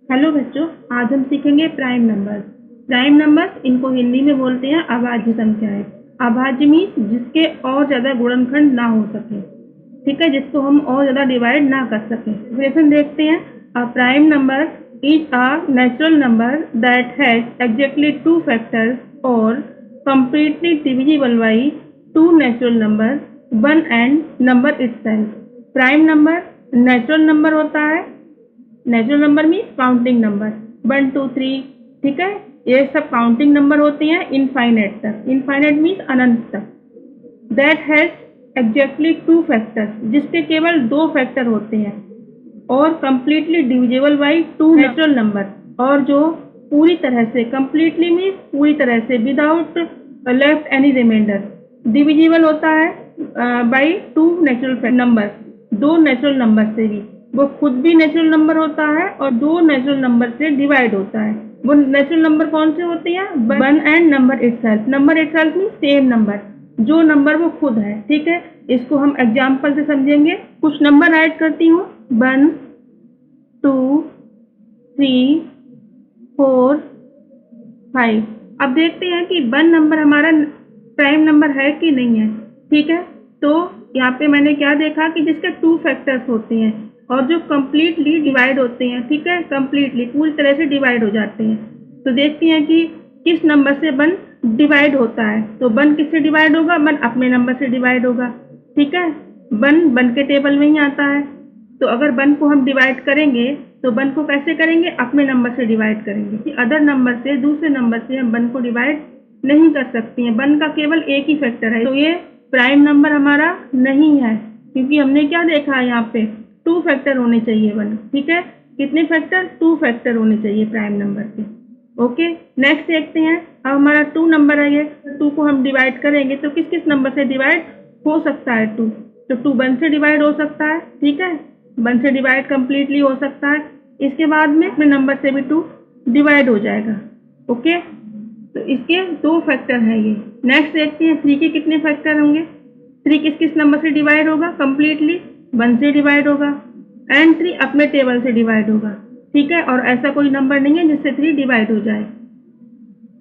Hello बच्चों, आज हम सीखेंगे प्राइम नंबर्स। प्राइम नंबर्स इनको हिंदी में बोलते हैं अभाज्य संख्याएं। अभाज्य मीन्स जिसके और ज़्यादा गुणनखंड ना हो सके, ठीक है, जिसको हम और ज़्यादा डिवाइड ना कर सकें। क्वेश्चन देखते हैं। A prime number is a natural number that has exactly two factors और completely divisible by two natural number one and number itself. Prime number natural number होता है। Natural number means counting number 1 2 3, ठीक है। ये सब counting number होते हैं infinite तक। इनफाइनाइट मीन्स अनंत तक। That has exactly two factors, जिसके केवल दो फैक्टर होते हैं, और completely divisible by two natural number, और जो पूरी तरह से, कंप्लीटली मीन्स पूरी तरह से, without left any remainder. Divisible होता है बाई टू नेचुरल नंबर, दो नेचुरल नंबर से भी। वो खुद भी नेचुरल नंबर होता है और दो नेचुरल नंबर से डिवाइड होता है। वो नेचुरल नंबर कौन से होते हैं? One and number itself. Number itself means same number, जो नंबर वो खुद है, ठीक है। इसको हम एग्जाम्पल से समझेंगे। कुछ नंबर ऐड करती हूँ। 1 2 3 4 5। अब देखते हैं कि 1 नंबर हमारा प्राइम नंबर है कि नहीं है, ठीक है। तो यहाँ पे मैंने क्या देखा कि जिसके टू फैक्टर्स होते हैं और जो कंप्लीटली डिवाइड होते हैं, ठीक है, कंप्लीटली पूरी तरह से डिवाइड हो जाते हैं। तो देखते हैं कि किस नंबर से 1 डिवाइड होता है। तो 1 किससे डिवाइड होगा? 1 अपने नंबर से डिवाइड होगा, ठीक है। 1 के टेबल में ही आता है। तो अगर 1 को हम डिवाइड करेंगे तो 1 को कैसे करेंगे? अपने नंबर से डिवाइड करेंगे। अदर नंबर से, दूसरे नंबर से हम 1 को डिवाइड नहीं कर सकती हैं। 1 का केवल एक ही फैक्टर है, तो ये प्राइम नंबर हमारा नहीं है, क्योंकि हमने क्या देखा है यहाँ पे? 2 फैक्टर होने चाहिए 1, ठीक है। कितने फैक्टर? 2 फैक्टर होने चाहिए प्राइम नंबर के। ओके, नेक्स्ट देखते हैं। अब हमारा 2 नंबर है, ये 2 को हम डिवाइड करेंगे तो किस किस नंबर से डिवाइड हो सकता है 2? तो 2 1 से डिवाइड हो सकता है, ठीक है। 1 से डिवाइड कंप्लीटली हो सकता है। इसके बाद में अपने नंबर से भी 2 डिवाइड हो जाएगा। ओके, तो इसके 2 फैक्टर हैं ये। नेक्स्ट देखते हैं 3 के कितने फैक्टर होंगे। 3 किस किस नंबर से डिवाइड होगा? कंप्लीटली 1 से डिवाइड होगा, एंड 3 अपने टेबल से डिवाइड होगा, ठीक है। और ऐसा कोई नंबर नहीं है जिससे 3 डिवाइड हो जाए।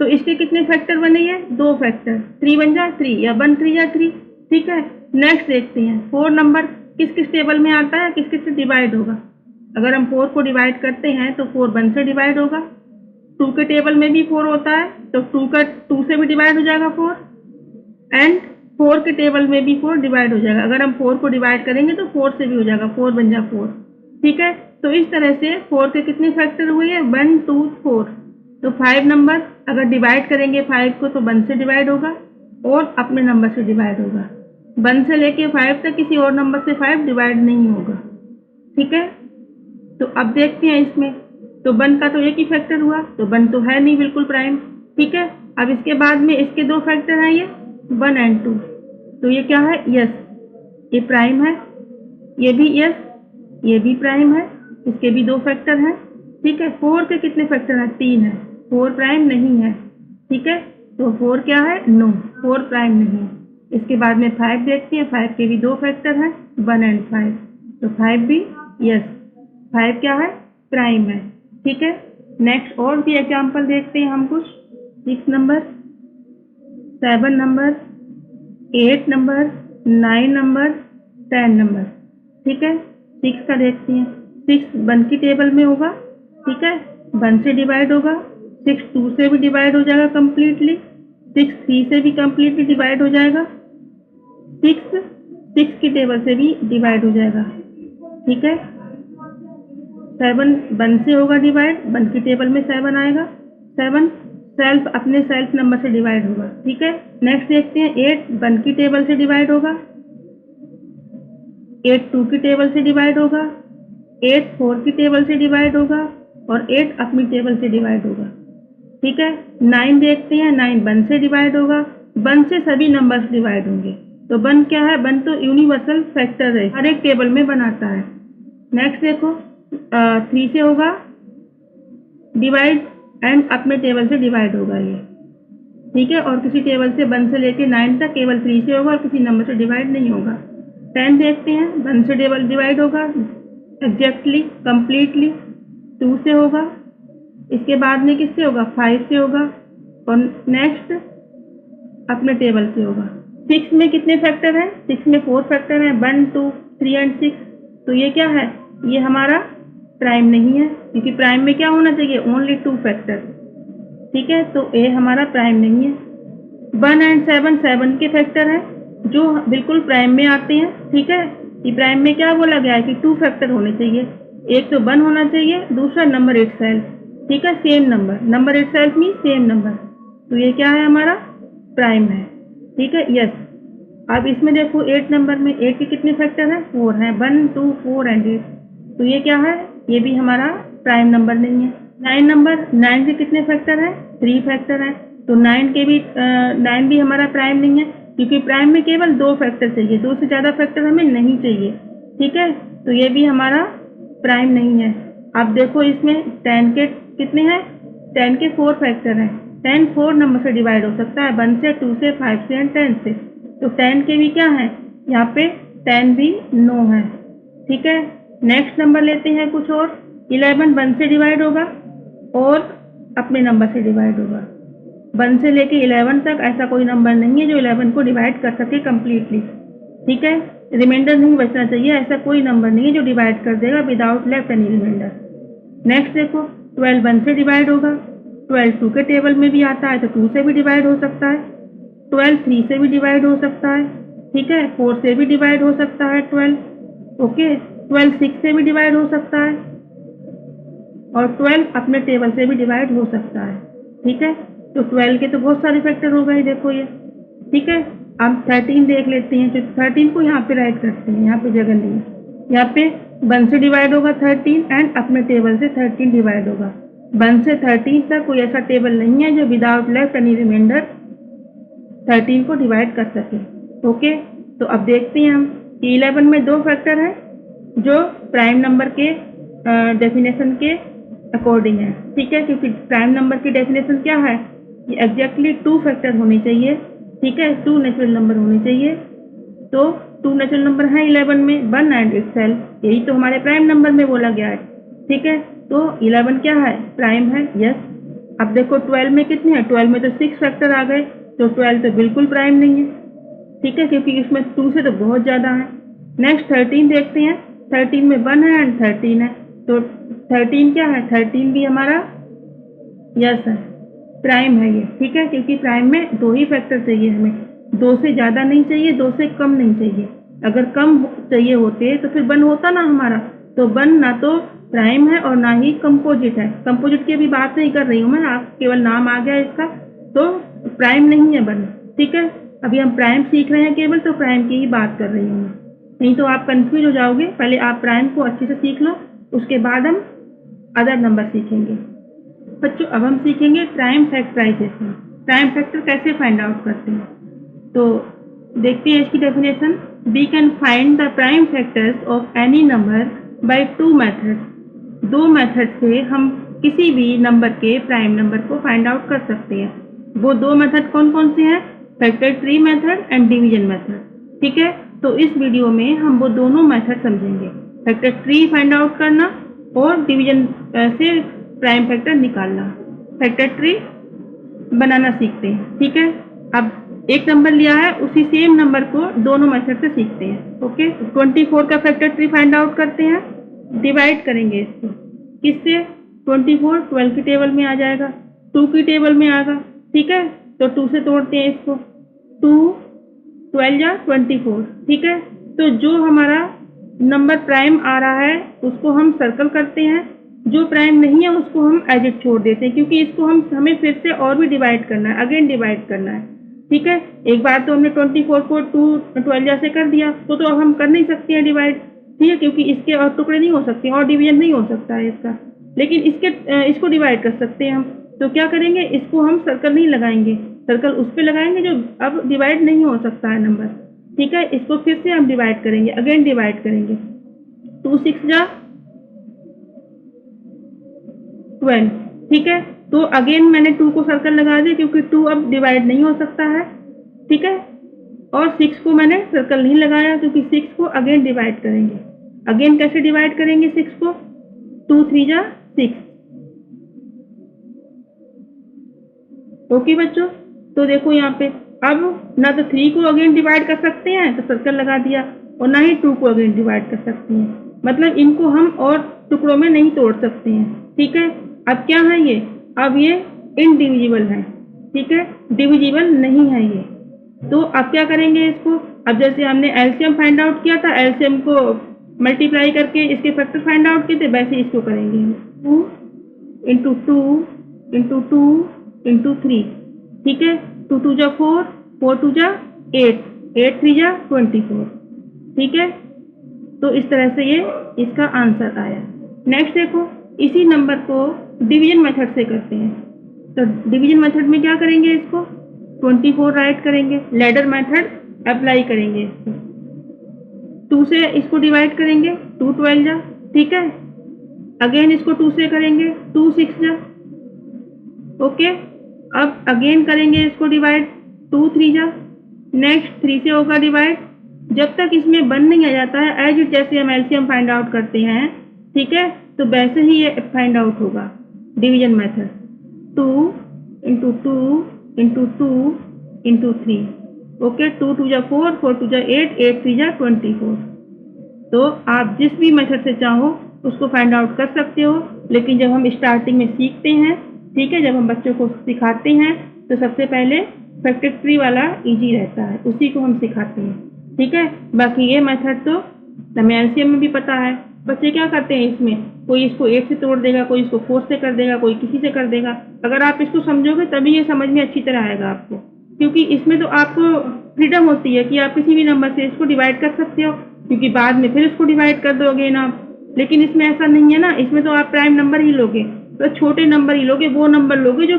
तो इसके कितने फैक्टर बनेंगे? 2 फैक्टर। 3 1 जा 3, या 1 3 या 3, ठीक है। नेक्स्ट देखते हैं 4 नंबर किस किस टेबल में आता है, किस किस से डिवाइड होगा। अगर हम 4 को डिवाइड करते हैं तो 4 1 से डिवाइड होगा। 2 के टेबल में भी 4 होता है, तो 2 से भी डिवाइड हो जाएगा 4, एंड 4 के टेबल में भी 4 डिवाइड हो जाएगा। अगर हम 4 को डिवाइड करेंगे तो 4 से भी हो जाएगा, 4 1 जा 4, ठीक है। तो इस तरह से 4 के कितने फैक्टर हुए हैं? 1 2 4। तो 5 नंबर अगर डिवाइड करेंगे 5 को तो 1 से डिवाइड होगा और अपने नंबर से डिवाइड होगा। 1 से लेके 5 तक किसी और नंबर से 5 डिवाइड नहीं होगा, ठीक है। तो अब देखते हैं इसमें। तो 1 का तो एक ही फैक्टर हुआ, तो 1 तो है नहीं बिल्कुल प्राइम, ठीक है। अब इसके बाद में इसके 2 फैक्टर हैं, ये 1 एंड 2। तो ये क्या है? यस, ये प्राइम है। ये भी यस, ये भी प्राइम है। इसके भी 2 फैक्टर हैं, ठीक है। 4 के कितने फैक्टर हैं? 3 है। 4 प्राइम नहीं है, ठीक है। तो 4 क्या है? नो, 4 प्राइम नहीं है। इसके बाद में 5 देखते हैं। 5 के भी 2 फैक्टर हैं, 1 एंड 5। तो 5 भी यस, 5 क्या है? प्राइम है, ठीक है। नेक्स्ट और भी एग्जाम्पल देखते हैं हम कुछ। 6 number, 7 number, 8 number, 9 number, 10 number, ठीक है। 6 का देखते हैं। 6 1 की टेबल में होगा, ठीक है। 1 से डिवाइड होगा। 6 2 से भी डिवाइड हो जाएगा कंप्लीटली। 6 3 से भी कंप्लीटली डिवाइड हो जाएगा। 6 6 की टेबल से भी डिवाइड हो जाएगा, ठीक है। 7 1 से होगा डिवाइड, 1 की टेबल में 7 आएगा। 7 सेल्फ अपने सेल्फ नंबर से डिवाइड होगा, ठीक है। नेक्स्ट देखते हैं 8 1 की टेबल से डिवाइड होगा। 8 2 की टेबल से डिवाइड होगा। 8 4 की टेबल से डिवाइड होगा, और 8 अपनी टेबल से डिवाइड होगा, ठीक है। 9 देखते हैं। 9 1 से डिवाइड होगा। 1 से सभी नंबर्स डिवाइड होंगे। तो 1 क्या है? 1 तो यूनिवर्सल फैक्टर है, हर एक टेबल में बनाता है। नेक्स्ट देखो 3 से होगा डिवाइड, एंड अपने टेबल से डिवाइड होगा ये, ठीक है। और किसी टेबल से 1 से लेके 9 तक केवल 3 से होगा और किसी नंबर से डिवाइड नहीं होगा। 10 देखते हैं। 1 से टेबल डिवाइड होगा एग्जैक्टली, कंप्लीटली। 2 से होगा, इसके बाद में किससे होगा 5 से होगा, और नेक्स्ट अपने टेबल से होगा। 6 में कितने फैक्टर हैं? 6 में 4 फैक्टर हैं, 1, 2, 3 एंड 6। तो ये क्या है? ये हमारा प्राइम नहीं है, क्योंकि प्राइम में क्या होना चाहिए? Only 2 factor. ठीक है, तो ए हमारा प्राइम नहीं है। 1 एंड 7 7 के फैक्टर हैं जो बिल्कुल प्राइम में आते हैं। ठीक है, ये प्राइम में क्या बोला गया है कि 2 फैक्टर होने चाहिए, एक तो 1 होना चाहिए, दूसरा नंबर इटसेल्फ। ठीक है, same number, number itself mean same number, तो ये क्या है? हमारा प्राइम है। ठीक है, यस। अब इसमें देखो 8 नंबर में 8 के कितने फैक्टर हैं? 4 हैं, 1, 2, 4 एंड 8। तो ये क्या है? ये भी हमारा प्राइम नंबर नहीं है। 9 नंबर, 9 के कितने फैक्टर हैं? 3 फैक्टर हैं, तो 9 भी हमारा प्राइम नहीं है, क्योंकि प्राइम में केवल 2 फैक्टर चाहिए, 2 से ज़्यादा फैक्टर हमें नहीं चाहिए। ठीक है, तो ये भी हमारा प्राइम नहीं है। अब देखो इसमें 10 के कितने हैं? 10 के 4 फैक्टर हैं। 10 4 नंबर से डिवाइड हो सकता है, 1 से, 2 से, 5 से एंड 10 से। तो 10 के भी क्या है? यहाँ पे 10 भी 9 है। ठीक है, नेक्स्ट नंबर लेते हैं कुछ और। 11 1 से डिवाइड होगा और अपने नंबर से डिवाइड होगा। 1 से लेके 11 तक ऐसा कोई नंबर नहीं है जो 11 को डिवाइड कर सके कम्प्लीटली। ठीक है, रिमाइंडर नहीं बचना चाहिए, ऐसा कोई नंबर नहीं है जो डिवाइड कर देगा without left any remainder. Next देखो 12 1 से डिवाइड होगा, 12 2 के टेबल में भी आता है, तो 2 से भी डिवाइड हो सकता है। 12 3 से भी डिवाइड हो सकता है। ठीक है, 4 से भी डिवाइड हो सकता है 12। ओके, 12 6 से भी डिवाइड हो सकता है, और 12 अपने टेबल से भी डिवाइड हो सकता है। ठीक है, तो 12 के तो बहुत सारे फैक्टर हो गए, देखो ये। ठीक है, अब 13 देख लेते हैं, तो 13 को यहाँ पे राइट करते हैं, यहाँ पे जगह नहीं है। यहाँ पे 1 से डिवाइड होगा 13 एंड अपने टेबल से 13 डिवाइड होगा। 1 से 13 तक कोई ऐसा टेबल नहीं है जो विदाउट लेफ्ट एनी रिमाइंडर 13 को डिवाइड कर सके। ओके, तो अब देखते हैं हम कि 11 में 2 फैक्टर हैं जो प्राइम नंबर के डेफिनेशन के अकॉर्डिंग है। ठीक है, क्योंकि प्राइम नंबर की डेफिनेशन क्या है? ये एग्जैक्टली 2 फैक्टर होने चाहिए। ठीक है, 2 नेचुरल नंबर होने चाहिए। तो 2 नेचुरल नंबर हैं 11 में, 1 एंड इटसेल्फ, यही तो हमारे प्राइम नंबर में बोला गया है। ठीक है, तो 11 क्या है? प्राइम है, यस। अब देखो 12 में कितने हैं? 12 में तो 6 फैक्टर आ गए, तो 12 तो बिल्कुल प्राइम नहीं है। ठीक है, क्योंकि इसमें 2 से तो बहुत ज़्यादा है। नेक्स्ट 13 देखते हैं, 13 में 1 है एंड 13 है, तो 13 क्या है? 13 भी हमारा यस है, प्राइम है ये। ठीक है, क्योंकि प्राइम में 2 ही फैक्टर चाहिए हमें, 2 से ज़्यादा नहीं चाहिए, 2 से कम नहीं चाहिए। अगर कम चाहिए होते तो फिर 1 होता ना हमारा, तो 1 ना तो प्राइम है और ना ही कंपोजिट है। कंपोजिट की अभी बात नहीं कर रही हूँ मैं, आप केवल नाम आ गया इसका, तो प्राइम नहीं है 1। ठीक है, अभी हम प्राइम सीख रहे हैं केवल, तो प्राइम की ही बात कर रही हूँ मैं, नहीं तो आप कंफ्यूज हो जाओगे। पहले आप प्राइम को अच्छे से सीख लो, उसके बाद हम अदर नंबर सीखेंगे। बच्चों, अब हम सीखेंगे प्राइम फैक्टराइजेशन। प्राइम फैक्टर कैसे फाइंड आउट करते हैं, तो देखते हैं इसकी definition. We can find the prime factors of any number by 2 methods. 2 method से हम किसी भी नंबर के प्राइम नंबर को फाइंड आउट कर सकते हैं। वो 2 मेथड कौन कौन से हैं? Factor tree method and division method. ठीक है, तो इस वीडियो में हम वो दोनों मेथड समझेंगे, फैक्टर ट्री फाइंड आउट करना और डिवीजन से प्राइम फैक्टर निकालना। फैक्टर ट्री बनाना सीखते हैं। ठीक है, अब एक नंबर लिया है, उसी सेम नंबर को दोनों मेथड से सीखते हैं। ओके, 24 का फैक्टर ट्री फाइंड आउट करते हैं। डिवाइड करेंगे इसको, किससे? 24 12 की टेबल में आ जाएगा, 2 की टेबल में आएगा। ठीक है, तो 2 से तोड़ते हैं इसको, 2 12 या 24। ठीक है, तो जो हमारा नंबर प्राइम आ रहा है उसको हम सर्कल करते हैं, जो प्राइम नहीं है उसको हम एज इट छोड़ देते हैं, क्योंकि इसको हमें फिर से और भी डिवाइड करना है, अगेन डिवाइड करना है। ठीक है, एक बार तो हमने 24 को 2 12 से कर दिया, तो अब हम कर नहीं सकते हैं डिवाइड। ठीक है, क्योंकि इसके और टुकड़े नहीं हो सकते और डिवीजन नहीं हो सकता है इसका, लेकिन इसको डिवाइड कर सकते हैं हम। तो क्या करेंगे, इसको हम सर्कल नहीं लगाएंगे, सर्कल उस पर लगाएंगे जो अब डिवाइड नहीं हो सकता है नंबर। ठीक है, इसको फिर से हम डिवाइड करेंगे, अगेन डिवाइड करेंगे। 2 6 जा 12। ठीक है, तो अगेन मैंने 2 को सर्कल लगा दिया, क्योंकि 2 अब डिवाइड नहीं हो सकता है। ठीक है, और 6 को मैंने सर्कल नहीं लगाया, क्योंकि 6 को अगेन डिवाइड करेंगे। अगेन कैसे डिवाइड करेंगे 6 को? 2 3 जा 6। ओके बच्चों, तो देखो यहाँ पे अब ना तो 3 को अगेन डिवाइड कर सकते हैं तो सर्कल लगा दिया, और ना ही 2 को अगेन डिवाइड कर सकते हैं, मतलब इनको हम और टुकड़ों में नहीं तोड़ सकते हैं। ठीक है, अब क्या है ये, अब ये इनडिविजिबल है। ठीक है, डिविजिबल नहीं है ये। तो अब क्या करेंगे इसको, अब जैसे हमने एलसीएम फाइंड आउट किया था, एलसीएम को मल्टीप्लाई करके इसके फैक्टर फाइंड आउट किए थे, वैसे इसको करेंगे 2 इंटू 2 इंटू 2 इंटू 3। ठीक है, 2 2 जा 4, 4 2 जा 8, 8 3 जा 24। ठीक है, तो इस तरह से ये इसका आंसर आया। नेक्स्ट देखो, इसी नंबर को डिवीजन मेथड से करते हैं। तो डिवीजन मेथड में क्या करेंगे, इसको 24 राइट करेंगे, लैडर मेथड अप्लाई करेंगे इसको, 2 से इसको डिवाइड करेंगे, 2 12 जा। ठीक है, अगेन इसको 2 से करेंगे, 2 6 जा। ओके, अब अगेन करेंगे इसको डिवाइड, 2 3 जा। नेक्स्ट 3 से होगा डिवाइड, जब तक इसमें 1 नहीं आ जाता है, एज इट जैसे हम एलसीएम फाइंड आउट करते हैं, ठीक है, तो वैसे ही ये फाइंड आउट होगा division method, 2 into 2 into 2 into 3। Okay, 2 2 जा 4, 4 2 जा 8, 8 3 जा 24। तो आप जिस भी मेथड से चाहो उसको फाइंड आउट कर सकते हो, लेकिन जब हम स्टार्टिंग में सीखते हैं, ठीक है, जब हम बच्चों को सिखाते हैं तो सबसे पहले फैक्टर वाला इजी रहता है, उसी को हम सिखाते हैं। ठीक है, बाकी ये मेथड तो हमें एलसीएम में भी पता है। बच्चे क्या करते हैं इसमें, कोई इसको 8 से तोड़ देगा, कोई इसको 4 से कर देगा, कोई किसी से कर देगा। अगर आप इसको समझोगे तभी ये समझ में अच्छी तरह आएगा आपको, क्योंकि इसमें तो आपको फ्रीडम होती है कि आप किसी भी नंबर से इसको डिवाइड कर सकते हो, क्योंकि बाद में फिर इसको डिवाइड कर दोगे ना आप। लेकिन इसमें ऐसा नहीं है ना, इसमें तो आप प्राइम नंबर ही लोगे, तो छोटे नंबर ही लोगे, वो नंबर लोगे जो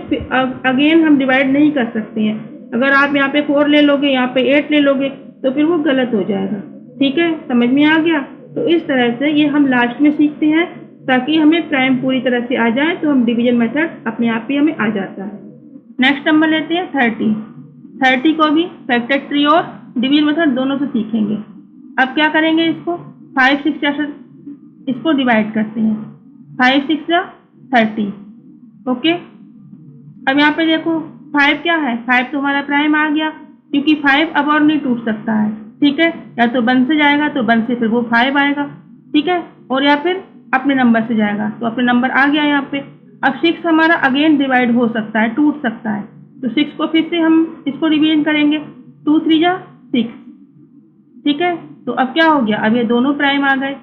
अगेन हम डिवाइड नहीं कर सकते हैं। अगर आप यहाँ पे 4 ले लोगे, यहाँ पे 8 ले लोगे, तो फिर वो गलत हो जाएगा। ठीक है, समझ में आ गया। तो इस तरह से ये हम लास्ट में सीखते हैं, ताकि हमें प्राइम पूरी तरह से आ जाए, तो हम डिवीजन मेथड अपने आप ही हमें आ जाता है। नेक्स्ट नंबर लेते हैं 30। 30 को भी फैक्टर ट्री और डिवीजन मेथड दोनों से सीखेंगे। अब क्या करेंगे, इसको 5 6 जैसे इसको डिवाइड करते हैं, 5 6 जा 30। ओके, अब यहाँ पे देखो 5 क्या है, 5 तो हमारा प्राइम आ गया, क्योंकि 5 अब और नहीं टूट सकता है। ठीक है, या तो 1 से जाएगा तो 1 से फिर वो 5 आएगा। ठीक है, और या फिर अपने नंबर से जाएगा तो अपने नंबर आ गया यहाँ पे। अब 6 हमारा अगेन डिवाइड हो सकता है, टूट सकता है, तो 6 को फिर से हम इसको डिवीजन करेंगे, 2 3 जा 6। ठीक है, तो अब क्या हो गया, अब ये दोनों प्राइम आ गए,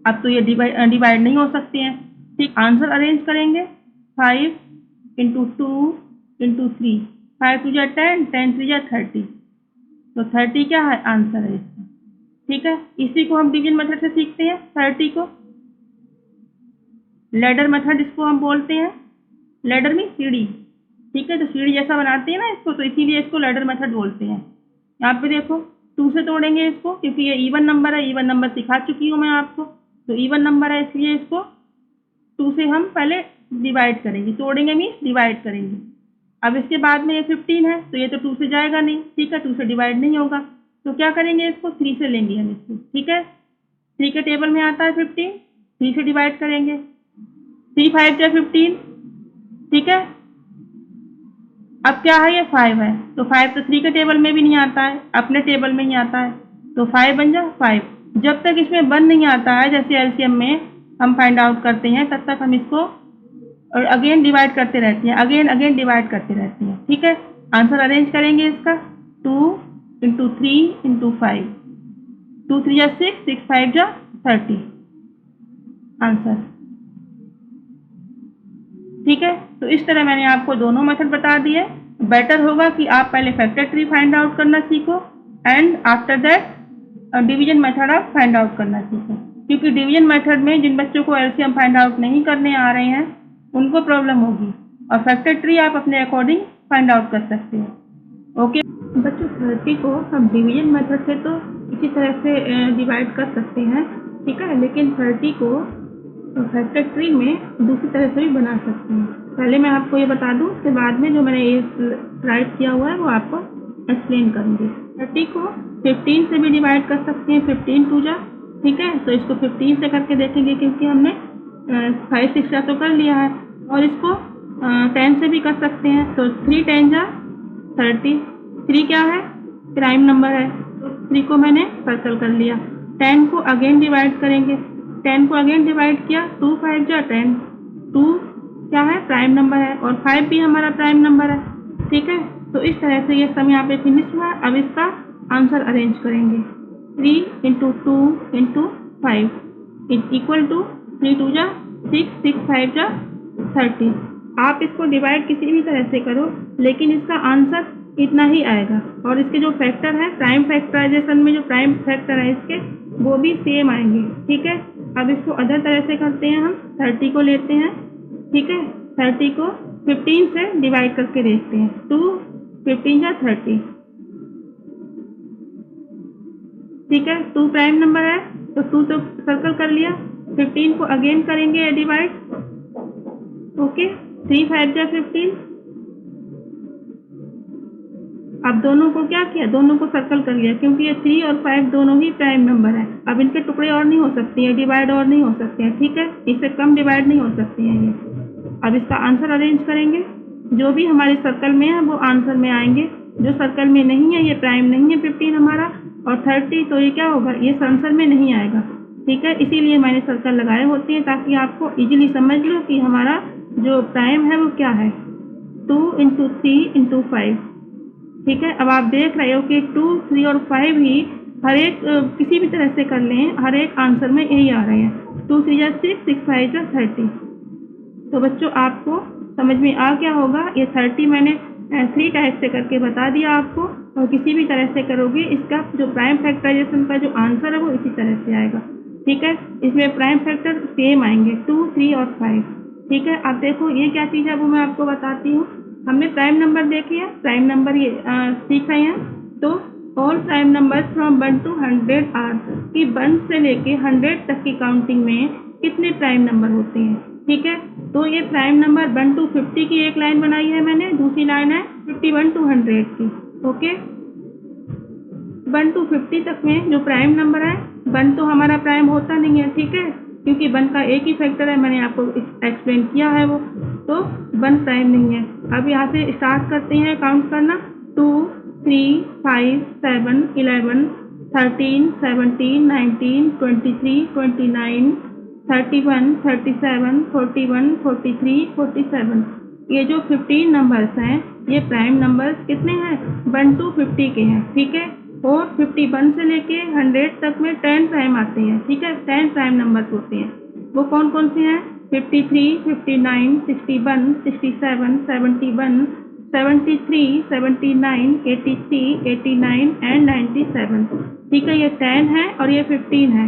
अब तो ये डिवाइड नहीं हो सकते हैं। ठीक, आंसर अरेंज करेंगे, 5 इंटू 2 इंटू 3, 5 2 जा 10, 10 3 जा 30। तो 30 क्या है, आंसर है इसका। ठीक है, इसी को हम डिवीजन मेथड से सीखते हैं, 30 को लैडर मेथड इसको हम बोलते हैं, लैडर में सीढ़ी। ठीक है, तो सीढ़ी जैसा बनाते हैं ना इसको, तो इसीलिए इसको लैडर मेथड बोलते हैं। यहाँ पे देखो 2 से तोड़ेंगे इसको, क्योंकि ये इवन नंबर है, इवन नंबर सिखा चुकी हूँ मैं आपको, तो इवन नंबर है इसलिए इसको 2 से हम पहले डिवाइड करेंगे, तोड़ेंगे मीन्स डिवाइड करेंगे। अब इसके बाद में ये 15 है, तो ये तो 2 से जाएगा नहीं। ठीक है, 2 से डिवाइड नहीं होगा, तो क्या करेंगे, इसको 3 से लेंगे हम इसको। ठीक है, 3 के टेबल में आता है 15, 3 से डिवाइड करेंगे, 3 5 जा 15। ठीक है, अब क्या है, ये 5 है, तो 5 तो 3 के टेबल में भी नहीं आता है, अपने टेबल में ही आता है, तो 5 बन जा 5। जब तक इसमें 1 नहीं आता है, जैसे एलसीएम में हम फाइंड आउट करते हैं, तब तक हम इसको और अगेन डिवाइड करते रहते हैं, अगेन डिवाइड करते रहते हैं। ठीक है, आंसर अरेंज करेंगे इसका, 2 इंटू 3 इंटू 5, 2 3 जा 6, 6 5 जा 30 आंसर। ठीक है, तो इस तरह मैंने आपको दोनों मेथड बता दिए। बेटर होगा कि आप पहले फैक्टर ट्री फाइंड आउट करना सीखो, and after that division method आप फाइंड आउट करना सीखो, क्योंकि डिवीजन मेथड में जिन बच्चों को एलसीएम फाइंड आउट नहीं करने आ रहे हैं उनको प्रॉब्लम होगी, और फैक्टर ट्री आप अपने अकॉर्डिंग फाइंड आउट कर सकते हो। ओके बच्चों, 30 को हम डिवीजन मेथड से तो इसी तरह से डिवाइड कर सकते हैं, ठीक है, लेकिन 30 को फैक्टर ट्री में दूसरी तरह से भी बना सकते हैं। पहले मैं आपको ये बता दूं, उसके बाद में जो मैंने ये राइट किया हुआ है वो आपको एक्सप्लेन करूँगी। 30 को 15 से भी डिवाइड कर सकते हैं, 15 2 जा। ठीक है, तो इसको 15 से करके देखेंगे, क्योंकि हमने 5 6 जा तो कर लिया है, और इसको 10 से भी कर सकते हैं। तो 3 10 जा 30। 3 क्या है? प्राइम नंबर है, तो 3 को मैंने सर्कल कर लिया। 10 को अगेन डिवाइड करेंगे, 10 को अगेन डिवाइड किया, 2 5 जा 10। 2 क्या है? प्राइम नंबर है, और 5 भी हमारा प्राइम नंबर है। ठीक है, तो इस तरह से ये सम यहाँ पे फिनिश हुआ। अब इसका आंसर अरेंज करेंगे। 3 इंटू 2 इंटू 5 इक्वल टू 3 2 जा 6 6 5 जा 30। आप इसको डिवाइड किसी भी तरह से करो, लेकिन इसका आंसर इतना ही आएगा। और इसके जो फैक्टर है, प्राइम फैक्टराइजेशन में जो प्राइम फैक्टर है इसके, वो भी सेम आएंगे। ठीक है, अब इसको अदर तरह से करते हैं। हम 30 को लेते हैं। ठीक है, 30 को 15 से डिवाइड करके देखते हैं। 2 15 जा 30। ठीक है, 2 प्राइम नंबर है, तो 2 तो सर्कल कर लिया। 15 को अगेन करेंगे डिवाइड। ओके, 3 5 जा 15। अब दोनों को क्या किया? दोनों को सर्कल कर लिया, क्योंकि ये 3 और 5 दोनों ही प्राइम नंबर है। अब इनके टुकड़े और नहीं हो सकते हैं, डिवाइड और नहीं हो सकते हैं। ठीक है, इससे कम डिवाइड नहीं हो सकती हैं ये। अब इसका आंसर अरेंज करेंगे। जो भी हमारे सर्कल में है वो आंसर में आएंगे, जो सर्कल में नहीं है, ये प्राइम नहीं है 15 हमारा, और 30, तो ये क्या होगा? ये आंसर में नहीं आएगा। ठीक है, इसीलिए मैंने सर्कल लगाए होते हैं, ताकि आपको इजीली समझ लो कि हमारा जो प्राइम है वो क्या है। 2 इंटू 3 इंटू 5। ठीक है, अब आप देख रहे हो कि 2 3 और 5 ही हर एक किसी भी तरह से कर लें, हर एक आंसर में यही आ रहे हैं। 2 3 जा 6 6 5 जा 30। तो बच्चों, आपको समझ में आ गया होगा। ये 30 मैंने 3 टाइप से करके बता दिया आपको, और किसी भी तरह से करोगे इसका जो प्राइम फैक्टराइजेशन का जो आंसर है वो इसी तरह से आएगा। ठीक है, इसमें प्राइम फैक्टर सेम आएंगे, 2 3 और 5। ठीक है, आप देखो ये क्या चीज़ है वो मैं आपको बताती हूँ। हमने प्राइम नंबर देखे हैं, प्राइम नंबर ये सीख रहे हैं। तो all prime numbers from 1 to 100 are, कि 1 से लेके 100 तक की काउंटिंग में कितने प्राइम नंबर होते हैं। ठीक है, तो ये प्राइम नंबर 1 to 50 की एक लाइन बनाई है मैंने, दूसरी लाइन है 51 to 100 की। ओके, 1 to 50 तक में जो प्राइम नंबर है, 1 तो हमारा प्राइम होता नहीं है। ठीक है, क्योंकि 1 का एक ही फैक्टर है, मैंने आपको एक्सप्लेन किया है वो, तो 1 प्राइम नहीं है। अब यहाँ से स्टार्ट करते हैं काउंट करना। 2 3 5 7 11 13 17 19 23 29 31 37 41 43 47। ये जो 15 नंबर्स हैं, ये प्राइम नंबर्स कितने हैं? 1 to 50 के हैं। ठीक है, और 51 से लेके 100 तक में 10 प्राइम आते हैं। ठीक है, 10 प्राइम नंबर्स होते हैं। वो कौन कौन से हैं? 53 59 61 67 71 73 79 83 89 एंड 97। ठीक है, ये 10 है और ये 15 है।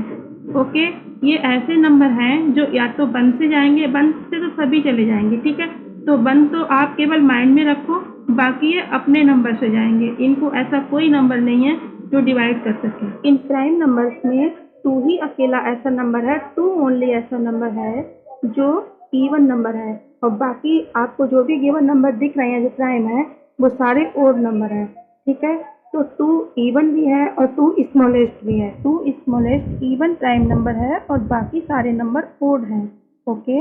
ओके, ये ऐसे नंबर हैं जो या तो 1 से जाएंगे, 1 से तो सभी चले जाएंगे। ठीक है, तो 1 तो आप केवल माइंड में रखो, बाकी ये अपने नंबर से जाएंगे। इनको ऐसा कोई नंबर नहीं है जो डिवाइड कर सके। इन प्राइम नंबर्स में 2 ही अकेला ऐसा नंबर है, 2 ओनली ऐसा नंबर है जो इवन नंबर है, और बाकी आपको जो भी गिवन नंबर दिख रहे हैं जो प्राइम है, वो सारे ओड नंबर हैं। ठीक है, तो 2 इवन भी है और 2 स्मॉलेस्ट भी है। 2 स्मॉलेस्ट इवन प्राइम नंबर है और बाकी सारे नंबर ओड हैं। ओके।